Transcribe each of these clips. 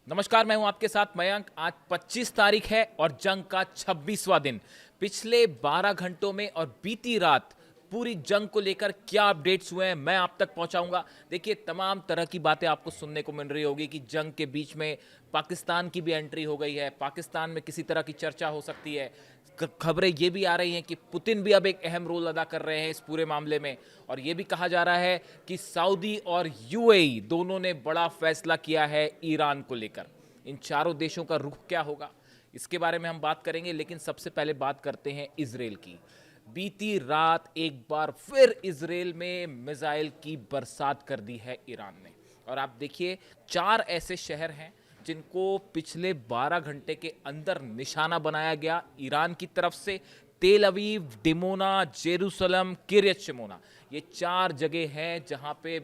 नमस्कार, मैं हूं आपके साथ मयंक। आज 25 तारीख है और जंग का 26वां दिन। पिछले 12 घंटों में और बीती रात पूरी जंग को लेकर क्या अपडेट्स हुए हैं मैं आप तक पहुंचाऊंगा। देखिए, तमाम तरह की बातें आपको सुनने को मिल रही होगी कि जंग के बीच में पाकिस्तान की भी एंट्री हो गई है, पाकिस्तान में किसी तरह की चर्चा हो सकती है। खबरें ये भी आ रही हैं कि पुतिन भी अब एक अहम रोल अदा कर रहे हैं इस पूरे मामले में। और ये भी कहा जा रहा है कि सऊदी और यूएई दोनों ने बड़ा फैसला किया है ईरान को लेकर। इन चारों देशों का रुख क्या होगा, इसके बारे में हम बात करेंगे, लेकिन सबसे पहले बात करते हैं इजराइल की। बीती रात एक बार फिर इजराइल में मिसाइल की बरसात कर दी है ईरान ने। और आप देखिए, 4 ऐसे शहर हैं जिनको पिछले 12 घंटे के अंदर निशाना बनाया गया ईरान की तरफ से। तेल अवीव, डिमोना, जेरूसलम, किरियत शिमोना, ये 4 जगह हैं जहां पे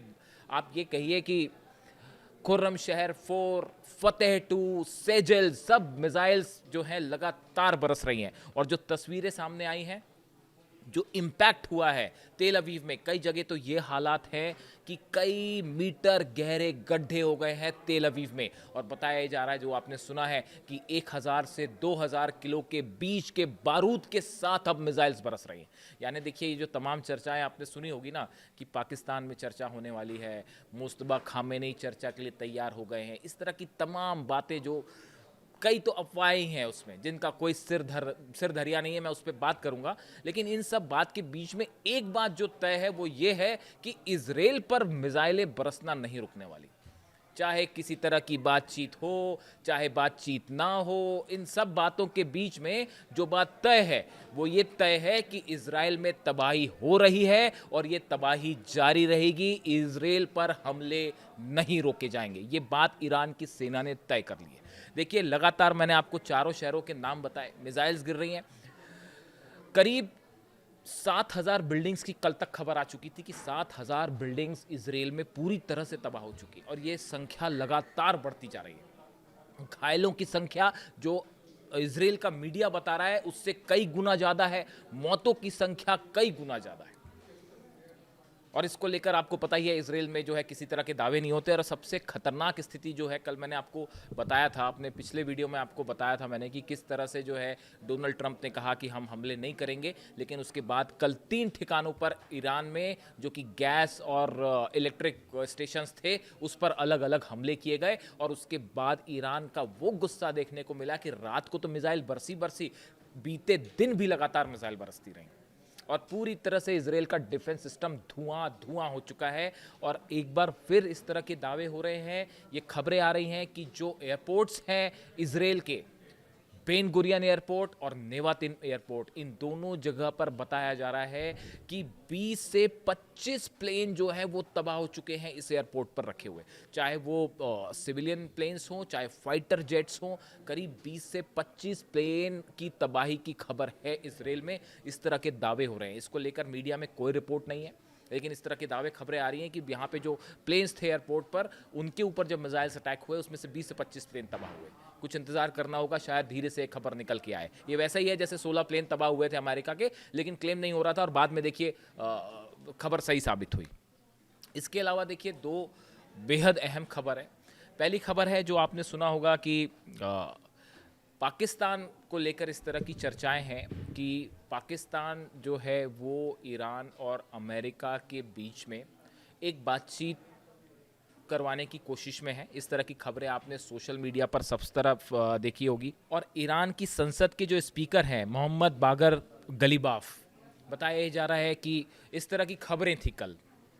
आप ये कहिए कि खुर्रम शहर 4, फतेह 2, सेजल, सब मिसाइल्स जो हैं लगातार बरस रही हैं। और जो तस्वीरें सामने आई हैं, जो इम्पैक्ट हुआ है तेल अवीव में, कई जगह तो ये हालात हैं कि कई मीटर गहरे गड्ढे हो गए हैं तेल अवीव में। और बताया जा रहा है, जो आपने सुना है, कि 1000 से 2000 किलो के बीच के बारूद के साथ अब मिसाइल्स बरस रही हैं। यानी देखिए, ये जो तमाम चर्चाएं आपने सुनी होगी ना कि पाकिस्तान में चर्चा होने वाली है, मुस्तबा खामेनी चर्चा के लिए तैयार हो गए हैं, इस तरह की तमाम बातें, जो कई तो अफवाहें हैं उसमें जिनका कोई सिर धरिया नहीं है, मैं उस पर बात करूंगा। लेकिन इन सब बात के बीच में एक बात जो तय है वो ये है कि इजराइल पर मिसाइलें बरसना नहीं रुकने वाली। चाहे किसी तरह की बातचीत हो, चाहे बातचीत ना हो, इन सब बातों के बीच में जो बात तय है वो ये तय है कि इजराइल में तबाही हो रही है और ये तबाही जारी रहेगी। इजराइल पर हमले नहीं रोके जाएंगे, ये बात ईरान की सेना ने तय कर ली है। देखिए, लगातार मैंने आपको चारों शहरों के नाम बताए, मिसाइल्स गिर रही हैं। करीब 7000 बिल्डिंग्स की कल तक खबर आ चुकी थी कि 7000 बिल्डिंग्स इजराइल में पूरी तरह से तबाह हो चुकी, और ये संख्या लगातार बढ़ती जा रही है। घायलों की संख्या, जो इजराइल का मीडिया बता रहा है, उससे कई गुना ज़्यादा है। मौतों की संख्या कई गुना ज़्यादा है। और इसको लेकर आपको पता ही है, इजराइल में जो है किसी तरह के दावे नहीं होते। और सबसे खतरनाक स्थिति जो है, कल मैंने आपको बताया था, अपने पिछले वीडियो में आपको बताया था मैंने, कि किस तरह से जो है डोनाल्ड ट्रंप ने कहा कि हम हमले नहीं करेंगे। लेकिन उसके बाद कल 3 ठिकानों पर ईरान में, जो कि गैस और इलेक्ट्रिक स्टेशंस थे, उस पर अलग अलग हमले किए गए। और उसके बाद ईरान का वो गुस्सा देखने को मिला कि रात को तो मिसाइल बरसी बरसी, बीते दिन भी लगातार मिसाइल बरसती रही, और पूरी तरह से इजराइल का डिफेंस सिस्टम धुआं धुआं हो चुका है। और एक बार फिर इस तरह के दावे हो रहे हैं, ये खबरें आ रही हैं कि जो एयरपोर्ट्स हैं इजराइल के, बेन गुरियन एयरपोर्ट और नेवातिन एयरपोर्ट, इन दोनों जगह पर बताया जा रहा है कि 20 से 25 प्लेन जो है वो तबाह हो चुके हैं इस एयरपोर्ट पर रखे हुए। चाहे वो सिविलियन प्लेन्स हों, चाहे फाइटर जेट्स हों, करीब 20 से 25 प्लेन की तबाही की खबर है इजराइल में। इस तरह के दावे हो रहे हैं। इसको लेकर मीडिया में कोई रिपोर्ट नहीं है, लेकिन इस तरह के दावे, खबरें आ रही हैं कि यहाँ पे जो प्लेन्स थे एयरपोर्ट पर, उनके ऊपर जब मिसाइल्स अटैक हुए, उसमें से 20 से 25 प्लेन तबाह हुए। कुछ इंतजार करना होगा, शायद धीरे से एक खबर निकल के आए। ये वैसा ही है जैसे 16 प्लेन तबाह हुए थे अमेरिका के, लेकिन क्लेम नहीं हो रहा था, और बाद में देखिए खबर सही साबित हुई। इसके अलावा देखिए, 2 बेहद अहम खबर है। पहली खबर है, जो आपने सुना होगा कि पाकिस्तान को लेकर इस तरह की चर्चाएं हैं कि पाकिस्तान जो है वो ईरान और अमेरिका के बीच में एक बातचीत करवाने की कोशिश में है। इस तरह की खबरें आपने सोशल मीडिया पर सब तरफ देखी होगी। और ईरान की संसद के जो स्पीकर हैं, मोहम्मद बागर गलीबाफ, बताया जा रहा है कि इस तरह की खबरें थी कल,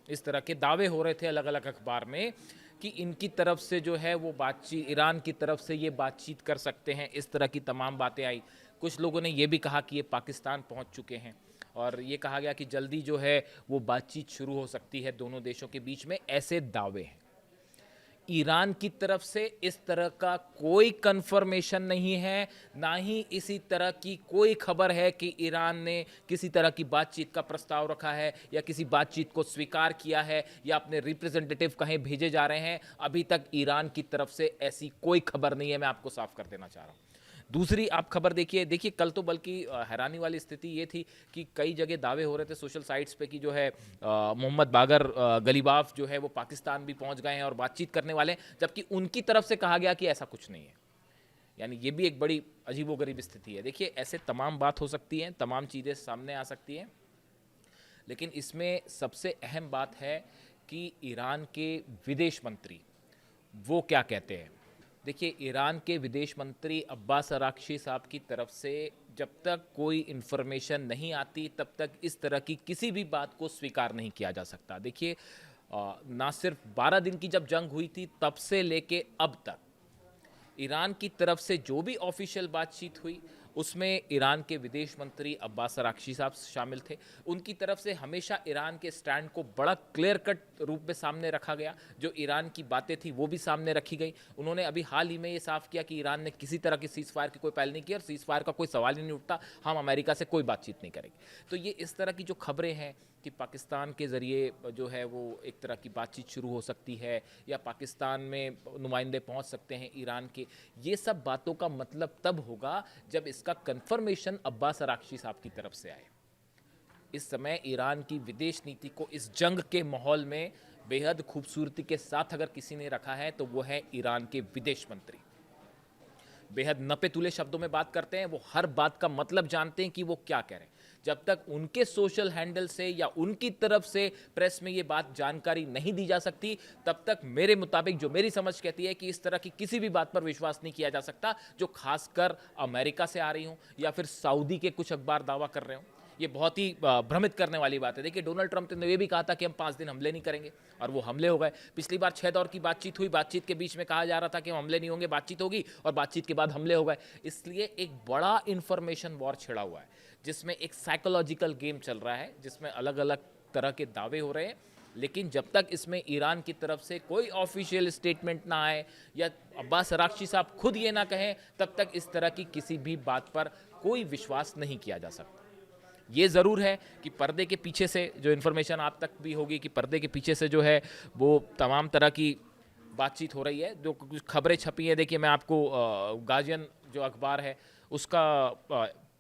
इस तरह के दावे हो रहे थे अलग अलग अखबार में कि इनकी तरफ से जो है वो बातचीत, ईरान की तरफ से ये बातचीत कर सकते हैं। इस तरह की तमाम बातें आई। कुछ लोगों ने ये भी कहा कि ये पाकिस्तान पहुंच चुके हैं, और ये कहा गया कि जल्दी जो है वो बातचीत शुरू हो सकती है दोनों देशों के बीच में। ऐसे दावे हैं। ईरान की तरफ से इस तरह का कोई कंफर्मेशन नहीं है, ना ही इसी तरह की कोई खबर है कि ईरान ने किसी तरह की बातचीत का प्रस्ताव रखा है या किसी बातचीत को स्वीकार किया है या अपने रिप्रेजेंटेटिव कहीं भेजे जा रहे हैं। अभी तक ईरान की तरफ से ऐसी कोई खबर नहीं है, मैं आपको साफ कर देना चाह रहा हूं। दूसरी आप खबर देखिए, कल तो बल्कि हैरानी वाली स्थिति ये थी कि कई जगह दावे हो रहे थे सोशल साइट्स पे कि जो है मोहम्मद बागर गलीबाफ जो है वो पाकिस्तान भी पहुंच गए हैं और बातचीत करने वाले हैं, जबकि उनकी तरफ से कहा गया कि ऐसा कुछ नहीं है। यानी ये भी एक बड़ी अजीबोगरीब स्थिति है। देखिए, ऐसे तमाम बात हो सकती है, तमाम चीज़ें सामने आ सकती हैं, लेकिन इसमें सबसे अहम बात है कि ईरान के विदेश मंत्री वो क्या कहते हैं। देखिए, ईरान के विदेश मंत्री अब्बास अराक्ची साहब की तरफ से जब तक कोई इन्फॉर्मेशन नहीं आती तब तक इस तरह की किसी भी बात को स्वीकार नहीं किया जा सकता। देखिए, ना सिर्फ 12 दिन की जब जंग हुई थी तब से लेके अब तक ईरान की तरफ से जो भी ऑफिशियल बातचीत हुई उसमें ईरान के विदेश मंत्री अब्बास अराक्ची साहब शामिल थे। उनकी तरफ से हमेशा ईरान के स्टैंड को बड़ा क्लियर कट रूप में सामने रखा गया। जो ईरान की बातें थी वो भी सामने रखी गई। उन्होंने अभी हाल ही में ये साफ किया कि ईरान ने किसी तरह की सीज फायर की कोई पहल नहीं की और सीज फायर का कोई सवाल ही नहीं उठता, हम अमेरिका से कोई बातचीत नहीं करेंगे। तो ये इस तरह की जो खबरें हैं कि पाकिस्तान के ज़रिए जो है वो एक तरह की बातचीत शुरू हो सकती है या पाकिस्तान में नुमाइंदे पहुंच सकते हैं ईरान के, ये सब बातों का मतलब तब होगा जब इसका कंफर्मेशन अब्बास अराक्ची साहब की तरफ से आए। इस समय ईरान की विदेश नीति को इस जंग के माहौल में बेहद खूबसूरती के साथ अगर किसी ने रखा है तो वो है ईरान के विदेश मंत्री। बेहद नपे तुले शब्दों में बात करते हैं, वो हर बात का मतलब जानते हैं कि वो क्या कह रहे हैं। जब तक उनके सोशल हैंडल से या उनकी तरफ से प्रेस में ये बात जानकारी नहीं दी जा सकती तब तक मेरे मुताबिक जो मेरी समझ कहती है कि इस तरह की किसी भी बात पर विश्वास नहीं किया जा सकता जो खासकर अमेरिका से आ रही हो या फिर सऊदी के कुछ अखबार दावा कर रहे हो। ये बहुत ही भ्रमित करने वाली बात है। देखिए, डोनाल्ड ट्रंप ने ये भी कहा था कि हम 5 दिन हमले नहीं करेंगे और वो हमले हो गए। पिछली बार 6 दौर की बातचीत हुई, बातचीत के बीच में कहा जा रहा था कि हम हमले नहीं होंगे, बातचीत होगी और बातचीत के बाद हमले हो गए। इसलिए एक बड़ा इंफॉर्मेशन वॉर छिड़ा हुआ है जिसमें एक साइकोलॉजिकल गेम चल रहा है, जिसमें अलग अलग तरह के दावे हो रहे हैं। लेकिन जब तक इसमें ईरान की तरफ से कोई ऑफिशियल स्टेटमेंट ना आए या अब्बास अराक्ची साहब खुद ये ना कहें तब तक इस तरह की किसी भी बात पर कोई विश्वास नहीं किया जा सकता। ये ज़रूर है कि पर्दे के पीछे से जो इन्फॉर्मेशन आप तक भी होगी कि पर्दे के पीछे से जो है वो तमाम तरह की बातचीत हो रही है, जो कुछ खबरें छपी हैं। देखिए, मैं आपको गार्जियन जो अखबार है उसका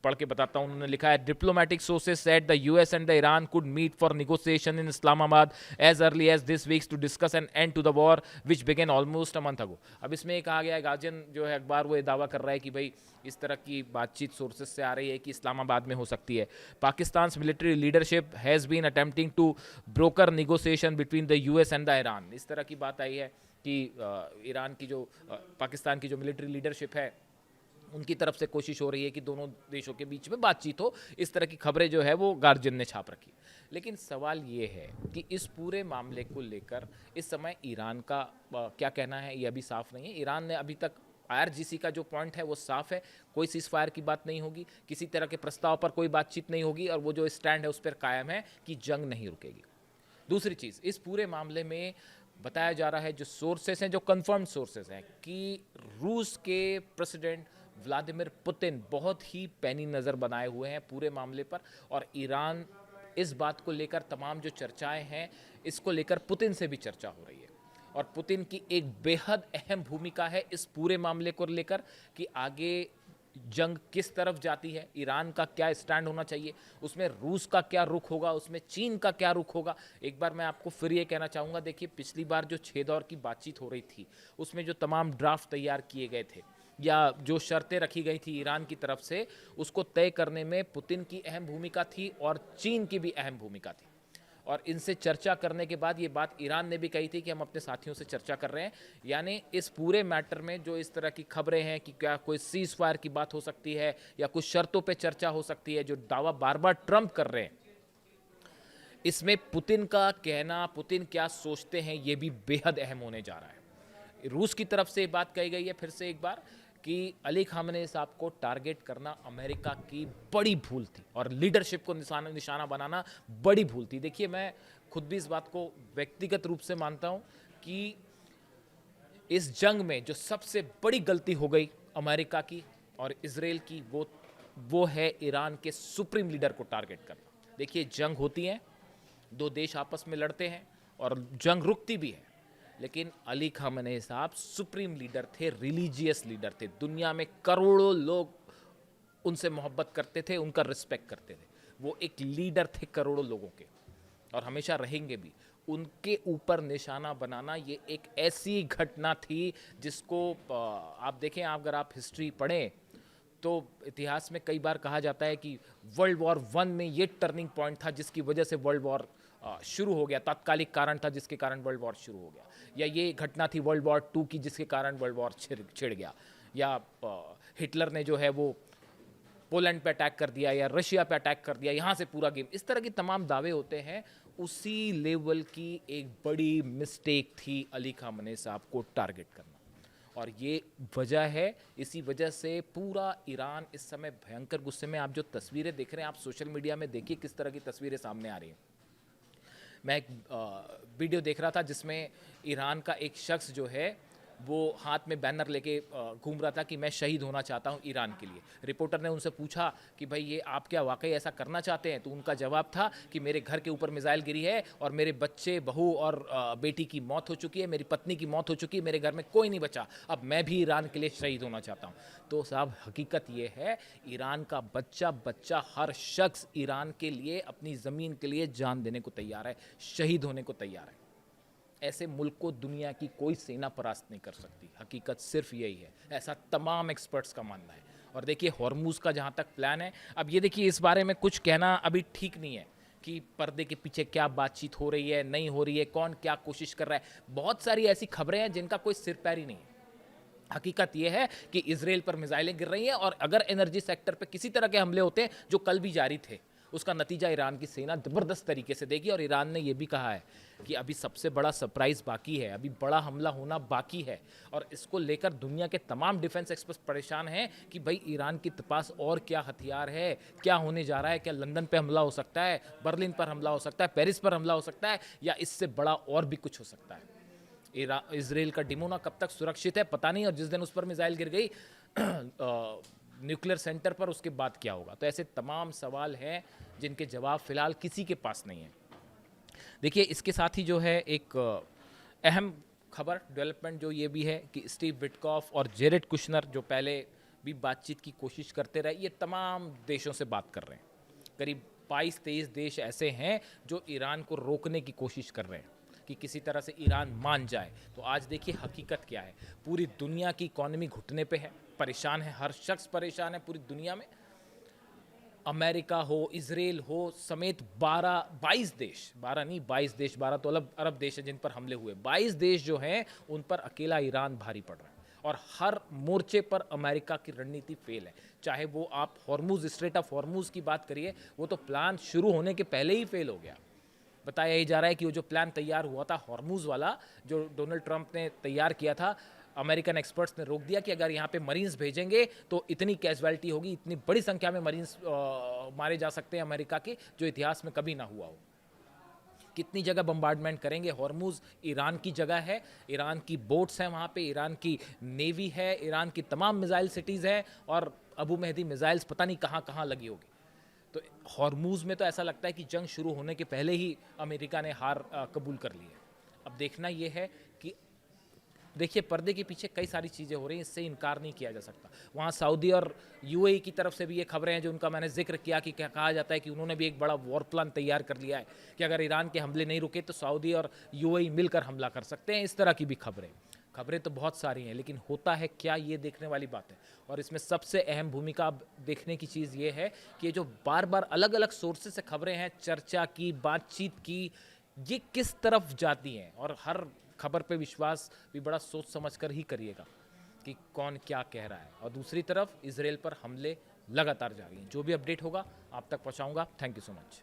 पढ़ के बताता हूँ। उन्होंने लिखा है, diplomatic sources said the US and the Iran could meet for negotiation in Islamabad as early as this weeks to discuss an end to the war which began almost a month ago. अब इसमें ये कहा गया है, guardian जो है अखबार वो ये दावा कर रहा है कि भाई इस तरह की बातचीत सोर्सेज से आ रही है कि इस्लामाबाद में हो सकती है। Pakistan military leadership has been attempting to broker negotiation between the US and the Iran. इस तरह की बात आई है कि ईरान की जो पाकिस्तान की जो मिलिट्री लीडरशिप है उनकी तरफ से कोशिश हो रही है कि दोनों देशों के बीच में बातचीत हो। इस तरह की खबरें जो है वो गार्जियन ने छाप रखी। लेकिन सवाल ये है कि इस पूरे मामले को लेकर इस समय ईरान का क्या कहना है ये अभी साफ नहीं है। ईरान ने अभी तक IRGC का जो पॉइंट है वो साफ है, कोई सीज फायर की बात नहीं होगी, किसी तरह के प्रस्ताव पर कोई बातचीत नहीं होगी और वो जो स्टैंड है उस पर कायम है कि जंग नहीं रुकेगी। दूसरी चीज़, इस पूरे मामले में बताया जा रहा है, जो सोर्सेस हैं, जो कंफर्म्ड सोर्सेस हैं, कि रूस के प्रेसिडेंट व्लादिमीर पुतिन बहुत ही पैनी नज़र बनाए हुए हैं पूरे मामले पर और ईरान इस बात को लेकर तमाम जो चर्चाएं हैं इसको लेकर पुतिन से भी चर्चा हो रही है और पुतिन की एक बेहद अहम भूमिका है इस पूरे मामले को लेकर कि आगे जंग किस तरफ जाती है, ईरान का क्या स्टैंड होना चाहिए, उसमें रूस का क्या रुख होगा, उसमें चीन का क्या रुख होगा। एक बार मैं आपको फिर ये कहना चाहूँगा, देखिए पिछली बार जो 6 दौर की बातचीत हो रही थी उसमें जो तमाम ड्राफ्ट तैयार किए गए थे या जो शर्तें रखी गई थी ईरान की तरफ से उसको तय करने में पुतिन की अहम भूमिका थी और चीन की भी अहम भूमिका थी। और इनसे चर्चा करने के बाद ये बात ईरान ने भी कही थी कि हम अपने साथियों से चर्चा कर रहे हैं। यानी इस पूरे मैटर में जो इस तरह की खबरें हैं कि क्या कोई सीज फायर की बात हो सकती है या कुछ शर्तों पे चर्चा हो सकती है, जो दावा बार बार ट्रंप कर रहे हैं, इसमें पुतिन का कहना, पुतिन क्या सोचते हैं, ये भी बेहद अहम होने जा रहा है। रूस की तरफ से बात कही गई है फिर से एक बार कि अली खामनेई साहब को टारगेट करना अमेरिका की बड़ी भूल थी और लीडरशिप को निशाना बनाना बड़ी भूल थी। देखिए, मैं खुद भी इस बात को व्यक्तिगत रूप से मानता हूं कि इस जंग में जो सबसे बड़ी गलती हो गई अमेरिका की और इजराइल की वो है ईरान के सुप्रीम लीडर को टारगेट करना। देखिए, जंग होती है, दो देश आपस में लड़ते हैं और जंग रुकती भी है, लेकिन अली खामेनेई साहब सुप्रीम लीडर थे, रिलीजियस लीडर थे। दुनिया में करोड़ों लोग उनसे मोहब्बत करते थे, उनका रिस्पेक्ट करते थे। वो एक लीडर थे करोड़ों लोगों के, और हमेशा रहेंगे भी। उनके ऊपर निशाना बनाना ये एक ऐसी घटना थी जिसको आप देखें, अगर आप हिस्ट्री पढ़ें तो इतिहास में कई बार कहा जाता है कि वर्ल्ड वॉर वन में ये टर्निंग पॉइंट था जिसकी वजह से वर्ल्ड वॉर शुरू हो गया, तात्कालिक कारण था जिसके कारण वर्ल्ड वॉर शुरू हो गया, या ये घटना थी वर्ल्ड वॉर टू की जिसके कारण वर्ल्ड वॉर छिड़ गया, या हिटलर ने जो है वो पोलैंड पे अटैक कर दिया या रशिया पे अटैक कर दिया, यहाँ से पूरा गेम। इस तरह की तमाम दावे होते हैं। उसी लेवल की एक बड़ी मिस्टेक थी अली खामेनेई साहब को टारगेट करना, और ये वजह है। इसी वजह से पूरा ईरान इस समय भयंकर गुस्से में। आप जो तस्वीरें देख रहे हैं, आप सोशल मीडिया में देखिए किस तरह की तस्वीरें सामने आ रही हैं। मैं एक वीडियो देख रहा था जिसमें ईरान का एक शख्स जो है वो हाथ में बैनर लेके घूम रहा था कि मैं शहीद होना चाहता हूं ईरान के लिए। रिपोर्टर ने उनसे पूछा कि भाई ये आप क्या वाकई ऐसा करना चाहते हैं? तो उनका जवाब था कि मेरे घर के ऊपर मिसाइल गिरी है और मेरे बच्चे, बहू और बेटी की मौत हो चुकी है, मेरी पत्नी की मौत हो चुकी है, मेरे घर में कोई नहीं बचा, अब मैं भी ईरान के लिए शहीद होना चाहता हूँ। तो साहब हकीकत ये है, ईरान का बच्चा हर शख्स ईरान के लिए, अपनी ज़मीन के लिए जान देने को तैयार है, शहीद होने को तैयार है। ऐसे मुल्क को दुनिया की कोई सेना परास्त नहीं कर सकती। हकीकत सिर्फ यही है, ऐसा तमाम एक्सपर्ट्स का मानना है। और देखिए हॉर्मूज़ का जहाँ तक प्लान है, अब ये देखिए इस बारे में कुछ कहना अभी ठीक नहीं है कि पर्दे के पीछे क्या बातचीत हो रही है, नहीं हो रही है, कौन क्या कोशिश कर रहा है। बहुत सारी ऐसी खबरें हैं जिनका कोई सिर पैर ही नहीं है। हकीकत यह है कि इजराइल पर मिसाइलें गिर रही हैं, और अगर एनर्जी सेक्टर पर किसी तरह के हमले होते हैं जो कल भी जारी थे, उसका नतीजा ईरान की सेना ज़बरदस्त तरीके से देगी। और ईरान ने यह भी कहा है कि अभी सबसे बड़ा सरप्राइज़ बाकी है, अभी बड़ा हमला होना बाकी है, और इसको लेकर दुनिया के तमाम डिफेंस एक्सपर्ट परेशान हैं कि भाई ईरान के पास और क्या हथियार है, क्या होने जा रहा है, क्या लंदन पे हमला हो सकता है, बर्लिन पर हमला हो सकता है, पेरिस पर हमला हो सकता है, या इससे बड़ा और भी कुछ हो सकता है। इजराइल का डिमोना कब तक सुरक्षित है पता नहीं, और जिस दिन उस पर मिसाइल गिर गई न्यूक्लियर सेंटर पर, उसके बाद क्या होगा। तो ऐसे तमाम सवाल हैं जिनके जवाब फ़िलहाल किसी के पास नहीं है। देखिए इसके साथ ही जो है एक अहम खबर, डेवलपमेंट जो ये भी है कि स्टीव विटकॉफ और जेरेड कुशनर जो पहले भी बातचीत की कोशिश करते रहे, ये तमाम देशों से बात कर रहे हैं। करीब 22-23 देश ऐसे हैं जो ईरान को रोकने की कोशिश कर रहे हैं कि किसी तरह से ईरान मान जाए। तो आज देखिए हकीकत क्या है, पूरी दुनिया की इकॉनमी घुटने पे है, परेशान है, हर शख्स परेशान है पूरी दुनिया में। अमेरिका हो, इजराइल हो समेत 22 देश, 12 नहीं 22 देश, 12 तो अरब देश है जिन पर हमले हुए, 22 देश जो हैं उन पर अकेला ईरान भारी पड़ रहा है। और हर मोर्चे पर अमेरिका की रणनीति फेल है। चाहे वो आप हॉर्मूज, स्ट्रेट ऑफ हॉर्मूज की बात करिए, वो तो प्लान शुरू होने के पहले ही फेल हो गया। बताया ही जा रहा है कि वो जो प्लान तैयार हुआ था हॉर्मूज वाला, जो डोनाल्ड ट्रंप ने तैयार किया था, अमेरिकन एक्सपर्ट्स ने रोक दिया कि अगर यहाँ पे मरीन्स भेजेंगे तो इतनी कैजुअलिटी होगी, इतनी बड़ी संख्या में मरीन्स मारे जा सकते हैं अमेरिका के, जो इतिहास में कभी ना हुआ हो। कितनी जगह बम्बार्डमेंट करेंगे। हॉर्मूज ईरान की जगह है, ईरान की बोट्स हैं वहाँ पे, ईरान की नेवी है, ईरान की तमाम मिसाइल सिटीज़ हैं, और अबू मेहदी मिसाइल्स पता नहीं कहाँ कहाँ लगी होगी। तो हॉर्मूज में तो ऐसा लगता है कि जंग शुरू होने के पहले ही अमेरिका ने हार कबूल कर ली है। अब देखना ये है कि देखिए पर्दे के पीछे कई सारी चीज़ें हो रही हैं, इससे इनकार नहीं किया जा सकता। वहाँ सऊदी और यूएई की तरफ से भी ये खबरें हैं जो उनका मैंने जिक्र किया कि क्या कहा जाता है कि उन्होंने भी एक बड़ा वॉर प्लान तैयार कर लिया है कि अगर ईरान के हमले नहीं रुके तो सऊदी और यूएई मिलकर हमला कर सकते हैं। इस तरह की भी खबरें तो बहुत सारी हैं, लेकिन होता है क्या, ये देखने वाली बात है। और इसमें सबसे अहम भूमिका देखने की चीज़ ये है कि ये जो बार बार अलग अलग सोर्सेज से खबरें हैं, चर्चा की, बातचीत की, ये किस तरफ जाती हैं। और हर खबर पे विश्वास भी बड़ा सोच समझ कर ही करिएगा कि कौन क्या कह रहा है। और दूसरी तरफ इजराइल पर हमले लगातार जारी हैं। जो भी अपडेट होगा आप तक पहुंचाऊंगा। Thank you so much.